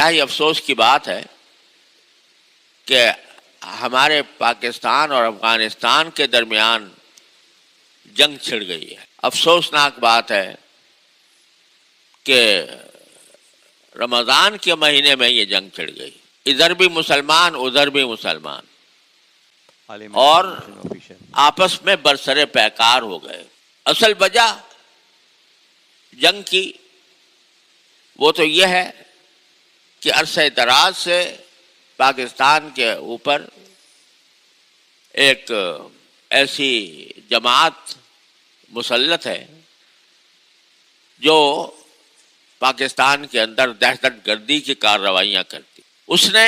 انتہائی افسوس کی بات ہے کہ ہمارے پاکستان اور افغانستان کے درمیان جنگ چھڑ گئی ہے. افسوسناک بات ہے کہ رمضان کے مہینے میں یہ جنگ چھڑ گئی. ادھر بھی مسلمان ادھر بھی مسلمان اور آپس میں برسر پیکار ہو گئے. اصل وجہ جنگ کی وہ تو یہ ہے کہ عرصہ دراز سے پاکستان کے اوپر ایک ایسی جماعت مسلط ہے جو پاکستان کے اندر دہشت گردی کی کارروائیاں کرتی. اس نے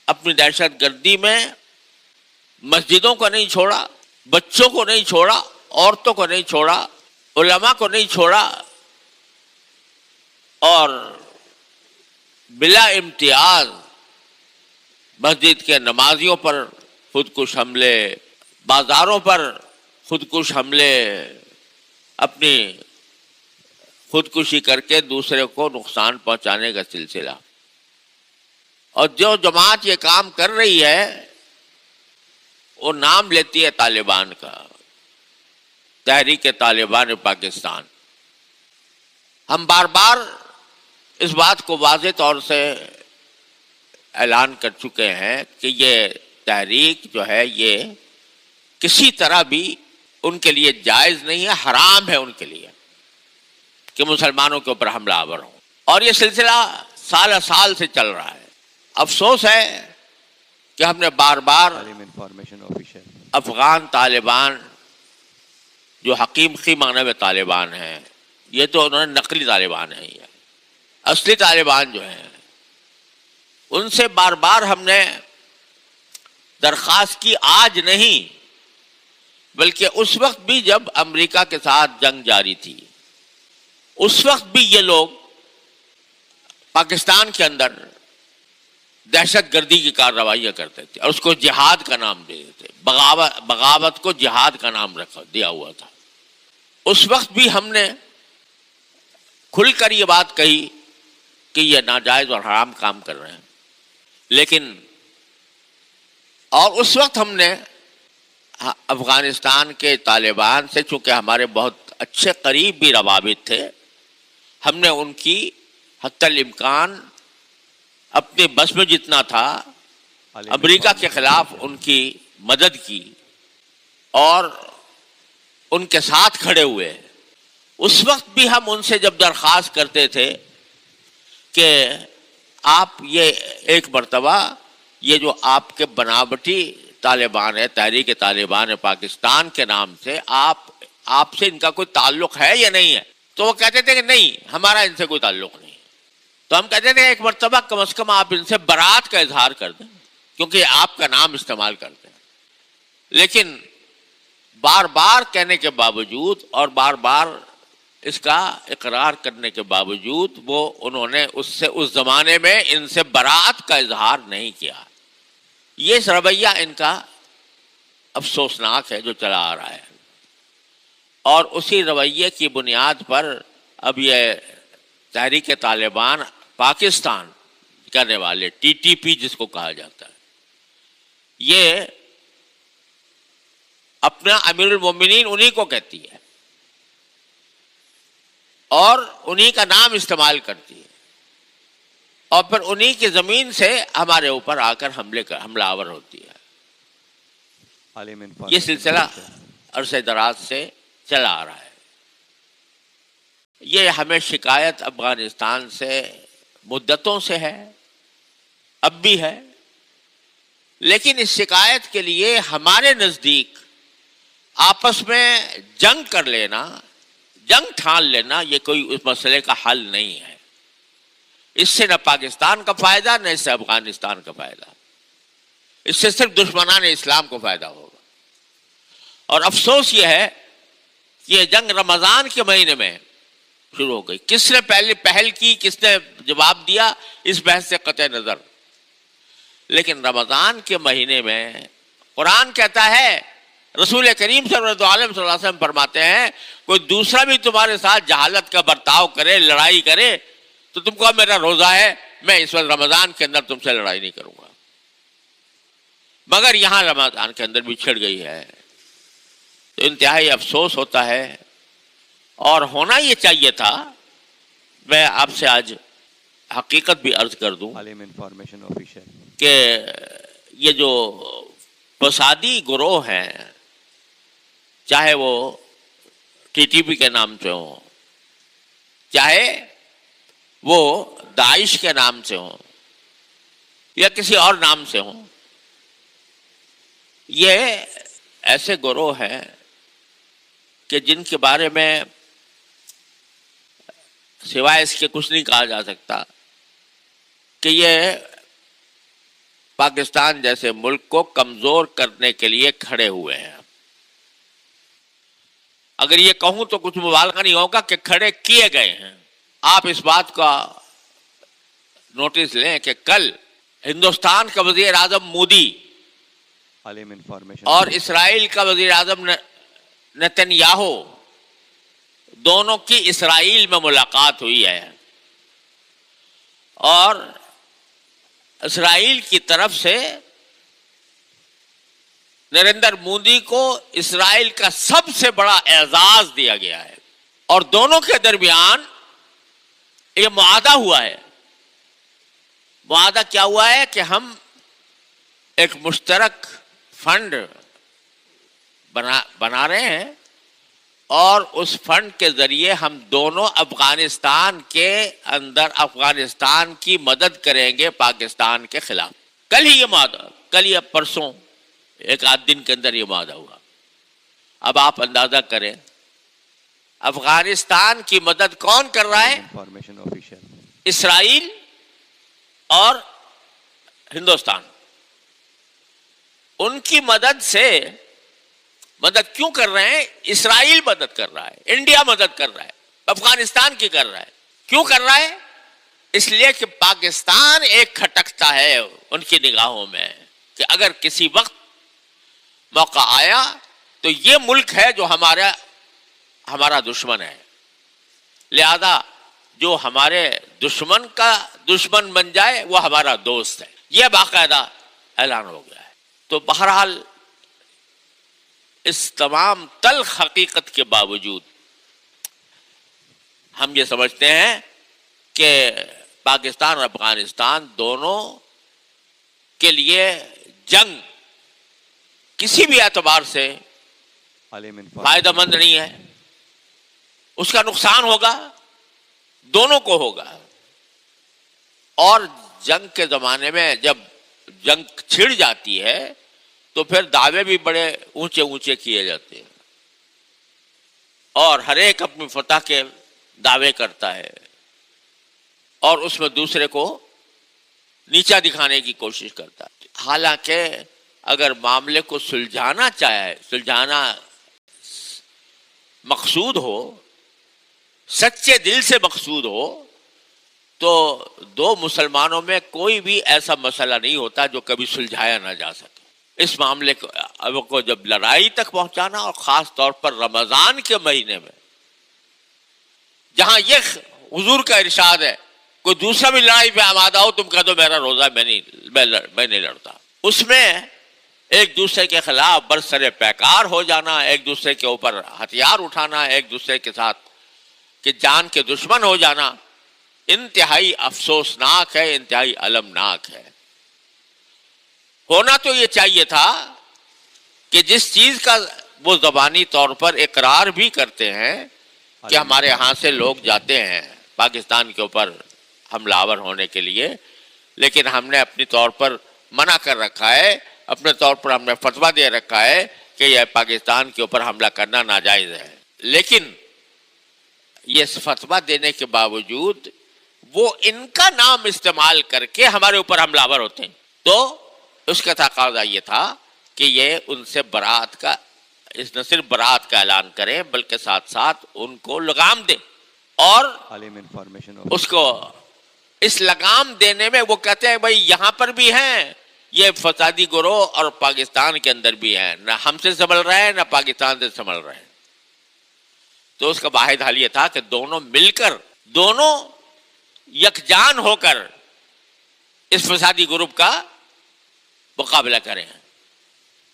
اپنی دہشت گردی میں مسجدوں کو نہیں چھوڑا, بچوں کو نہیں چھوڑا, عورتوں کو نہیں چھوڑا, علماء کو نہیں چھوڑا, اور بلا امتیاز مسجد کے نمازیوں پر خودکش حملے, بازاروں پر خودکش حملے, اپنی خودکشی کر کے دوسرے کو نقصان پہنچانے کا سلسلہ. اور جو جماعت یہ کام کر رہی ہے وہ نام لیتی ہے طالبان کا, تحریک طالبان پاکستان. ہم بار بار اس بات کو واضح طور سے اعلان کر چکے ہیں کہ یہ تحریک جو ہے یہ کسی طرح بھی ان کے لیے جائز نہیں ہے, حرام ہے ان کے لیے کہ مسلمانوں کے اوپر حملہ آور ہو. اور یہ سلسلہ سال سال سے چل رہا ہے. افسوس ہے کہ ہم نے بار بار افغان طالبان جو حقیقی معنی میں طالبان ہیں, یہ تو انہوں نے نقلی طالبان ہیں, یہ اصلی طالبان جو ہیں ان سے بار بار ہم نے درخواست کی, آج نہیں بلکہ اس وقت بھی جب امریکہ کے ساتھ جنگ جاری تھی, اس وقت بھی یہ لوگ پاکستان کے اندر دہشت گردی کی کارروائیاں کرتے تھے اور اس کو جہاد کا نام دے دیتے, بغاوت کو جہاد کا نام دیا ہوا تھا. اس وقت بھی ہم نے کھل کر یہ بات کہی کہ یہ ناجائز اور حرام کام کر رہے ہیں, لیکن اور اس وقت ہم نے افغانستان کے طالبان سے, چونکہ ہمارے بہت اچھے قریبی روابط تھے, ہم نے ان کی حتی الامکان اپنے بس میں جتنا تھا امریکہ کے خلاف ان کی مدد کی اور ان کے ساتھ کھڑے ہوئے. اس وقت بھی ہم ان سے جب درخواست کرتے تھے کہ آپ یہ ایک مرتبہ یہ جو آپ کے بناوٹی طالبان ہے, تحریک طالبان پاکستان کے نام سے, آپ سے ان کا کوئی تعلق ہے یا نہیں ہے؟ تو وہ کہتے تھے کہ نہیں, ہمارا ان سے کوئی تعلق نہیں. تو ہم کہتے تھے ایک مرتبہ کم از کم آپ ان سے برات کا اظہار کر دیں, کیونکہ آپ کا نام استعمال کرتے ہیں. لیکن بار بار کہنے کے باوجود اور بار بار اس کا اقرار کرنے کے باوجود وہ انہوں نے اس زمانے میں ان سے برات کا اظہار نہیں کیا. یہ رویہ ان کا افسوسناک ہے جو چلا آ رہا ہے, اور اسی رویے کی بنیاد پر اب یہ تحریک طالبان پاکستان کرنے والے ٹی ٹی پی جس کو کہا جاتا ہے, یہ اپنا امیر المومنین انہی کو کہتی ہے اور انہی کا نام استعمال کرتی ہے, اور پھر انہی کی زمین سے ہمارے اوپر آ کر حملہ آور ہوتی ہے. یہ سلسلہ عرصہ دراز سے چلا آ رہا ہے. یہ ہمیں شکایت افغانستان سے مدتوں سے ہے, اب بھی ہے, لیکن اس شکایت کے لیے ہمارے نزدیک آپس میں جنگ کر لینا, جنگ ٹھان لینا, یہ کوئی اس مسئلے کا حل نہیں ہے. اس سے نہ پاکستان کا فائدہ نہ اس سے افغانستان کا فائدہ, اس سے صرف دشمنان اسلام کو فائدہ ہوگا. اور افسوس یہ ہے کہ یہ جنگ رمضان کے مہینے میں شروع ہو گئی. کس نے پہل کی, کس نے جواب دیا, اس بحث سے قطع نظر. لیکن رمضان کے مہینے میں قرآن کہتا ہے, رسول کریم صلی اللہ علیہ وسلم فرماتے ہیں, کوئی دوسرا بھی تمہارے ساتھ جہالت کا برتاؤ کرے, لڑائی کرے, تو تم کو میرا روزہ ہے میں اس وقت رمضان کے اندر تم سے لڑائی نہیں کروں گا. مگر یہاں رمضان کے اندر بھی چھڑ گئی ہے تو انتہائی افسوس ہوتا ہے, اور ہونا یہ چاہیے تھا. میں آپ سے آج حقیقت بھی عرض کر دوں عالم انفارمیشن آفیشر کہ یہ جو فسادی گروہ ہیں, چاہے وہ ٹی ٹی پی کے نام سے ہوں, چاہے وہ داعش کے نام سے ہوں یا کسی اور نام سے ہوں, یہ ایسے گروہ ہیں کہ جن کے بارے میں سوائے اس کے کچھ نہیں کہا جا سکتا کہ یہ پاکستان جیسے ملک کو کمزور کرنے کے لیے کھڑے ہوئے ہیں. اگر یہ کہوں تو کچھ مبالغہ نہیں ہوگا کہ کھڑے کیے گئے ہیں. آپ اس بات کا نوٹس لیں کہ کل ہندوستان کا وزیر اعظم مودی عالم انفارمیشن اور اسرائیل کا وزیر اعظم نتن یاہو دونوں کی اسرائیل میں ملاقات ہوئی ہے, اور اسرائیل کی طرف سے نریندر مودی کو اسرائیل کا سب سے بڑا اعزاز دیا گیا ہے, اور دونوں کے درمیان یہ معاہدہ ہوا ہے. معاہدہ کیا ہوا ہے کہ ہم ایک مشترک فنڈ بنا رہے ہیں, اور اس فنڈ کے ذریعے ہم دونوں افغانستان کے اندر افغانستان کی مدد کریں گے پاکستان کے خلاف. کل ہی یہ معاہدہ, کل یا پرسوں ایک آدھ دن کے اندر یہ معاہدہ ہوا. اب آپ اندازہ کریں افغانستان کی مدد کون کر رہا ہے؟ انفارمیشن آفیشر اسرائیل اور ہندوستان. ان کی مدد سے, مدد کیوں کر رہے ہیں؟ اسرائیل مدد کر رہا ہے, انڈیا مدد کر رہا ہے, افغانستان کی کر رہا ہے. کیوں کر رہا ہے؟ اس لیے کہ پاکستان ایک کھٹکتا ہے ان کی نگاہوں میں کہ اگر کسی وقت موقع آیا تو یہ ملک ہے جو ہمارا دشمن ہے, لہذا جو ہمارے دشمن کا دشمن بن جائے وہ ہمارا دوست ہے. یہ باقاعدہ اعلان ہو گیا ہے. تو بہرحال اس تمام تلخ حقیقت کے باوجود ہم یہ سمجھتے ہیں کہ پاکستان اور افغانستان دونوں کے لیے جنگ کسی بھی اعتبار سے فائدہ مند نہیں ہے. اس کا نقصان ہوگا, دونوں کو ہوگا. اور جنگ کے زمانے میں جب جنگ چھڑ جاتی ہے تو پھر دعوے بھی بڑے اونچے اونچے کیے جاتے ہیں, اور ہر ایک اپنی فتح کے دعوے کرتا ہے, اور اس میں دوسرے کو نیچا دکھانے کی کوشش کرتا ہے. حالانکہ اگر معاملے کو سلجھانا مقصود ہو, سچے دل سے مقصود ہو, تو دو مسلمانوں میں کوئی بھی ایسا مسئلہ نہیں ہوتا جو کبھی سلجھایا نہ جا سکے. اس معاملے کو جب لڑائی تک پہنچانا, اور خاص طور پر رمضان کے مہینے میں جہاں یہ حضور کا ارشاد ہے کوئی دوسرا بھی لڑائی پہ آمادہ ہو تم کہہ دو میرا روزہ میں نہیں لڑتا, اس میں ایک دوسرے کے خلاف برسر پیکار ہو جانا, ایک دوسرے کے اوپر ہتھیار اٹھانا, ایک دوسرے کے ساتھ کہ جان کے دشمن ہو جانا انتہائی افسوسناک ہے, انتہائی المناک ہے. ہونا تو یہ چاہیے تھا کہ جس چیز کا وہ زبانی طور پر اقرار بھی کرتے ہیں کہ ہمارے ہاں سے لوگ جاتے ہیں پاکستان کے اوپر حملہ آور ہونے کے لیے, لیکن ہم نے اپنی طور پر منع کر رکھا ہے, اپنے طور پر ہم نے فتویٰ دے رکھا ہے کہ یہ پاکستان کے اوپر حملہ کرنا ناجائز ہے. لیکن یہ فتویٰ دینے کے باوجود وہ ان کا نام استعمال کر کے ہمارے اوپر حملہ آور ہوتے ہیں. تو اس کا تقاضا یہ تھا کہ یہ ان سے برات کا, نہ صرف برات کا اعلان کریں بلکہ ساتھ ساتھ ان کو لگام دیں. اور اس کو اس لگام دینے میں وہ کہتے ہیں بھائی یہاں پر بھی ہیں یہ فسادی گروہ اور پاکستان کے اندر بھی ہیں, نہ ہم سے سنبھل رہے ہیں نہ پاکستان سے سنبھل رہے ہیں. تو اس کا واحد حل یہ تھا کہ دونوں مل کر, دونوں یکجان ہو کر اس فسادی گروپ کا مقابلہ کریں.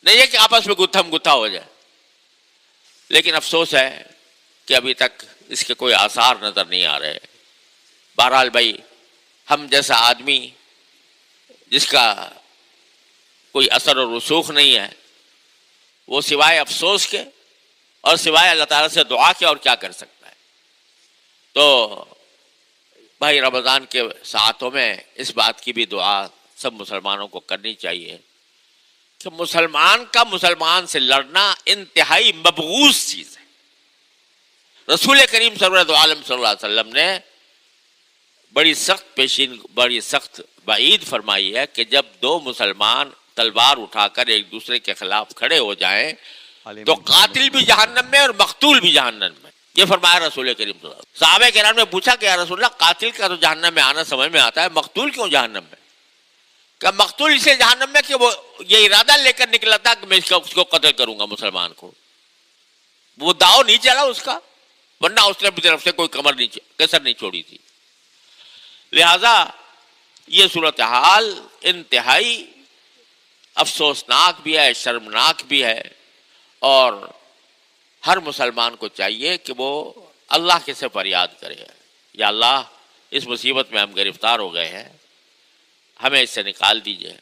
نہیں ہے کہ آپس میں گتھم گتھا ہو جائے. لیکن افسوس ہے کہ ابھی تک اس کے کوئی آثار نظر نہیں آ رہے. بہرحال بھائی، ہم جیسا آدمی جس کا کوئی اثر و رسوخ نہیں ہے، وہ سوائے افسوس کے اور سوائے اللہ تعالیٰ سے دعا کے اور کیا کر سکتا ہے. تو بھائی، رمضان کے ساعتوں میں اس بات کی بھی دعا سب مسلمانوں کو کرنی چاہیے کہ مسلمان کا مسلمان سے لڑنا انتہائی مبغوض چیز ہے. رسول کریم سرور عالم صلی اللہ علیہ وسلم نے بڑی سخت وعید فرمائی ہے کہ جب دو مسلمان تلوار اٹھا کر ایک دوسرے کے خلاف کھڑے ہو جائیں تو قاتل بھی جہنم میں اور مقتول بھی جہنم میں. یہ فرمایا رسول کریم صلی اللہ علیہ وسلم. صحابہ کرام نے پوچھا کہ یا رسول اللہ، قاتل کا تو جہنم میں آنا سمجھ میں آتا ہے، مقتول کیوں جہنم میں؟ کہ مقتول اسے جہنم میں کہ وہ یہ ارادہ لے کر نکلا تھا کہ میں اس کو قتل کروں گا، مسلمان کو. وہ داؤ نہیں چلا اس کا، ورنہ اس نے اپنی طرف سے کوئی کسر نہیں چھوڑی تھی. لہذا یہ صورتحال انتہائی افسوسناک بھی ہے، شرمناک بھی ہے، اور ہر مسلمان کو چاہیے کہ وہ اللہ کے سے فریاد کرے، یا اللہ، اس مصیبت میں ہم گرفتار ہو گئے ہیں، ہمیں اس سے نکال دیجئے.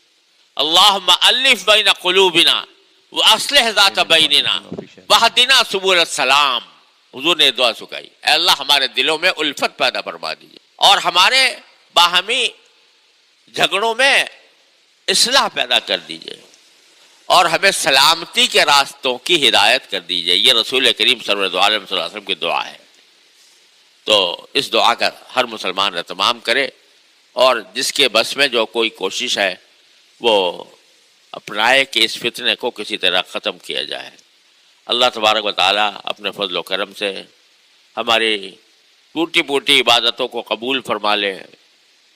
اللہم الف بین قلوبنا واصلح ذات بیننا واہدنا سبل السلام. حضور نے دعا سکھائی، اے اللہ ہمارے دلوں میں الفت پیدا فرما دیجئے اور ہمارے باہمی جھگڑوں میں اصلاح پیدا کر دیجئے اور ہمیں سلامتی کے راستوں کی ہدایت کر دیجئے. یہ رسول کریم سرور عالم صلی اللہ علیہ وسلم کی دعا ہے. تو اس دعا کا ہر مسلمان اہتمام کرے اور جس کے بس میں جو کوئی کوشش ہے وہ اپنائے کہ اس فتنے کو کسی طرح ختم کیا جائے. اللہ تبارک و تعالیٰ اپنے فضل و کرم سے ہماری ٹوٹی پوٹی عبادتوں کو قبول فرما لے،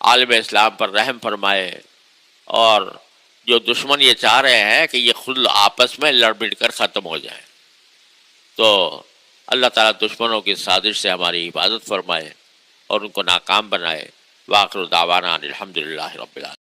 عالم اسلام پر رحم فرمائے، اور جو دشمن یہ چاہ رہے ہیں کہ یہ خود آپس میں لڑ بڑ کر ختم ہو جائیں، تو اللہ تعالیٰ دشمنوں کی سازش سے ہماری حفاظت فرمائے اور ان کو ناکام بنائے. وآخر دعوانا الحمدللہ رب العالمین.